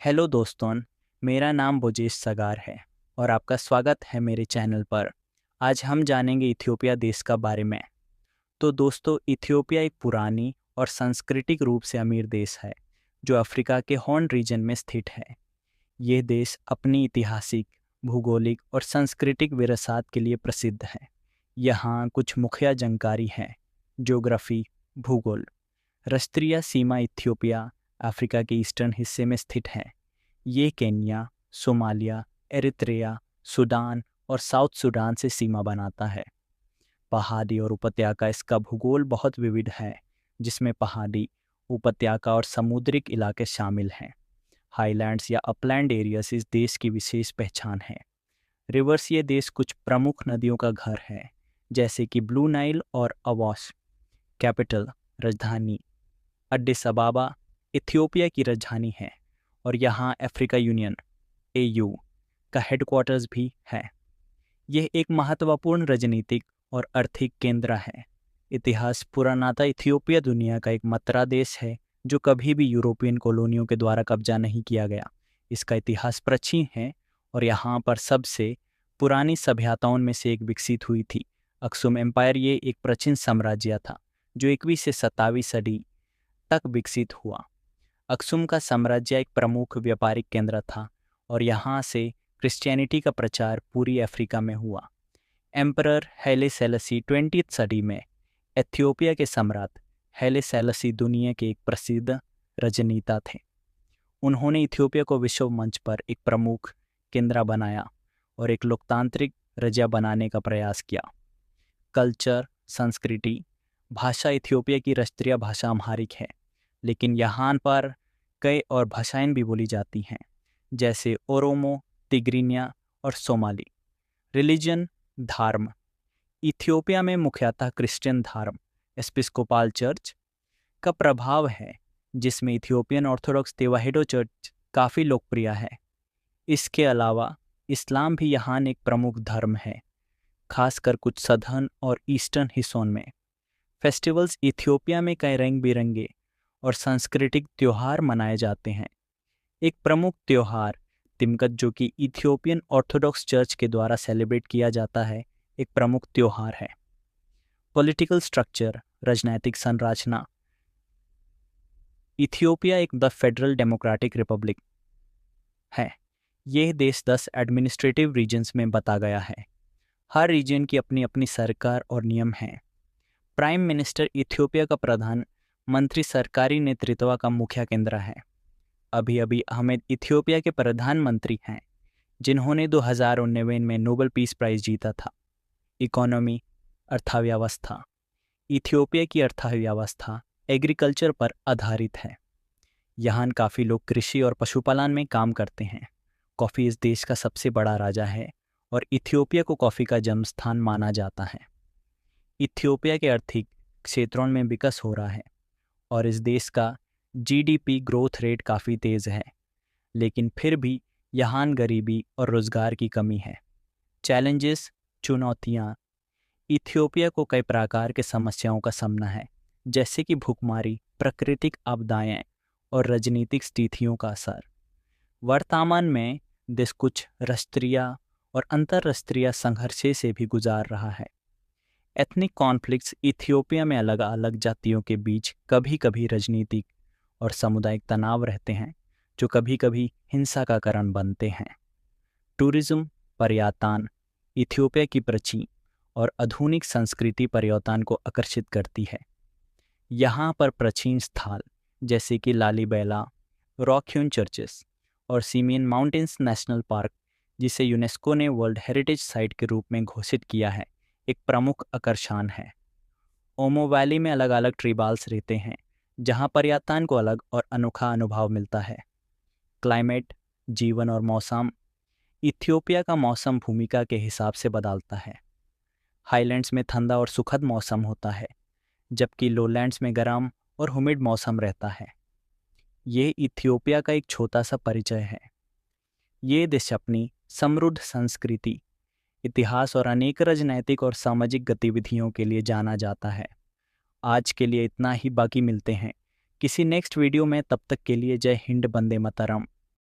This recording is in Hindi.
हेलो दोस्तों, मेरा नाम बोजेश सगार है और आपका स्वागत है मेरे चैनल पर। आज हम जानेंगे इथियोपिया देश का बारे में। तो दोस्तों, इथियोपिया एक पुरानी और सांस्कृतिक रूप से अमीर देश है जो अफ्रीका के हॉर्न रीजन में स्थित है। यह देश अपनी ऐतिहासिक, भूगोलिक और सांस्कृतिक विरासत के लिए प्रसिद्ध है। यहाँ कुछ मुख्य जानकारी है। ज्योग्राफी, भूगोल। राष्ट्रीय सीमा इथियोपिया अफ्रीका के ईस्टर्न हिस्से में स्थित है। ये केन्या, सोमालिया, एरित्रिया, सूडान और साउथ सूडान से सीमा बनाता है। पहाड़ी और उपत्यका। इसका भूगोल बहुत विविध है, जिसमें पहाड़ी, उपत्यका और समुद्रिक इलाके शामिल हैं। हाईलैंड्स या अपलैंड एरियाज इस देश की विशेष पहचान है। रिवर्स। ये देश कुछ प्रमुख नदियों का घर है, जैसे कि ब्लू नाइल और अवाश। कैपिटल, राजधानी अडिस अबाबा इथियोपिया की राजधानी है और यहाँ अफ्रीका यूनियन AU का हेडक्वार्टर्स भी है। यह एक महत्वपूर्ण राजनीतिक और आर्थिक केंद्र है। इतिहास। पुरातन इथियोपिया दुनिया का एकमात्र देश है जो कभी भी यूरोपियन कॉलोनियों के द्वारा कब्जा नहीं किया गया। इसका इतिहास प्राचीन है और यहाँ पर सबसे पुरानी सभ्यताओं में से एक विकसित हुई थी। Aksum empire. ये एक प्राचीन साम्राज्य था जो 21वीं से 27वीं सदी तक विकसित हुआ। अक्सुम का साम्राज्य एक प्रमुख व्यापारिक केंद्र था और यहाँ से क्रिश्चियनिटी का प्रचार पूरी अफ्रीका में हुआ। एम्परर हैले सेलासी 20वीं सदी में। इथियोपिया के सम्राट हैले सेलासी दुनिया के एक प्रसिद्ध राजनेता थे। उन्होंने इथियोपिया को विश्व मंच पर एक प्रमुख केंद्र बनाया और एक लोकतांत्रिक राज्य बनाने का प्रयास किया। कल्चर, संस्कृति। भाषा। इथियोपिया की राष्ट्रीय भाषा अम्हारिक है, लेकिन यहाँ पर कई और भाषाएं भी बोली जाती हैं, जैसे ओरोमो, तिग्रिनिया और सोमाली। रिलीजन, धर्म। इथियोपिया में मुख्यतः क्रिश्चियन धर्म, एपिस्कोपल चर्च का प्रभाव है, जिसमें इथियोपियन ऑर्थोडॉक्स तेवाहेडो चर्च काफ़ी लोकप्रिय है। इसके अलावा इस्लाम भी यहाँ एक प्रमुख धर्म है, खासकर कुछ सदर्न और ईस्टर्न हिस्सों में। फेस्टिवल्स। इथियोपिया में कई रंग बिरंगे और सांस्कृतिक त्योहार मनाए जाते हैं। एक प्रमुख त्योहार तिमकत, जो कि इथियोपियन ऑर्थोडॉक्स चर्च के द्वारा सेलिब्रेट किया जाता है, एक प्रमुख त्योहार है। पॉलिटिकल स्ट्रक्चर, राजनीतिक संरचना। इथियोपिया एक द फेडरल डेमोक्रेटिक रिपब्लिक है। यह देश 10 एडमिनिस्ट्रेटिव रीजन्स में बटा गया है। हर रीजन की अपनी अपनी सरकार और नियम हैं। प्राइम मिनिस्टर इथियोपिया का प्रधान मंत्री सरकारी नेतृत्व का मुख्य केंद्र है। अभी अहमद इथियोपिया के प्रधानमंत्री हैं, जिन्होंने 2019 में नोबेल पीस प्राइज जीता था। इकोनॉमी, अर्थव्यवस्था। इथियोपिया की अर्थव्यवस्था एग्रीकल्चर पर आधारित है। यहाँ काफ़ी लोग कृषि और पशुपालन में काम करते हैं। कॉफ़ी इस देश का सबसे बड़ा राजा है और इथियोपिया को कॉफ़ी का जन्मस्थान माना जाता है। इथियोपिया के आर्थिक क्षेत्रों में विकास हो रहा है और इस देश का GDP ग्रोथ रेट काफ़ी तेज़ है, लेकिन फिर भी यहाँ गरीबी और रोज़गार की कमी है। चैलेंजेस, चुनौतियाँ। इथियोपिया को कई प्रकार के समस्याओं का सामना है, जैसे कि भूखमरी, प्राकृतिक आपदाएं और राजनीतिक स्थितियों का असर। वर्तमान में देश कुछ राष्ट्रीय और अंतर्राष्ट्रीय संघर्षों से भी गुजार रहा है। Ethnic conflicts. इथियोपिया में अलग अलग जातियों के बीच कभी कभी राजनीतिक और सामुदायिक तनाव रहते हैं, जो कभी कभी हिंसा का कारण बनते हैं। टूरिज्म, पर्यटन। इथियोपिया की प्राचीन और आधुनिक संस्कृति पर्यटन को आकर्षित करती है। यहाँ पर प्राचीन स्थल जैसे कि लालीबेला, रॉक ह्यून चर्चेस और सिमियन माउंटेन्स नेशनल पार्क, जिसे यूनेस्को ने वर्ल्ड हेरिटेज साइट के रूप में घोषित किया है, एक प्रमुख आकर्षण है। ओमो वैली में अलग अलग ट्राइबल्स रहते हैं, जहाँ पर्यटन को अलग और अनोखा अनुभव मिलता है। क्लाइमेट, जीवन और मौसम। इथियोपिया का मौसम भूमिका के हिसाब से बदलता है। हाईलैंड्स में ठंडा और सुखद मौसम होता है, जबकि लोलैंड्स में गर्म और ह्यूमिड मौसम रहता है। ये इथियोपिया का एक छोटा सा परिचय है। ये देश अपनी समृद्ध संस्कृति, इतिहास और अनेक राजनैतिक और सामाजिक गतिविधियों के लिए जाना जाता है। आज के लिए इतना ही, बाकी मिलते हैं किसी नेक्स्ट वीडियो में। तब तक के लिए जय हिंद, वंदे मातरम।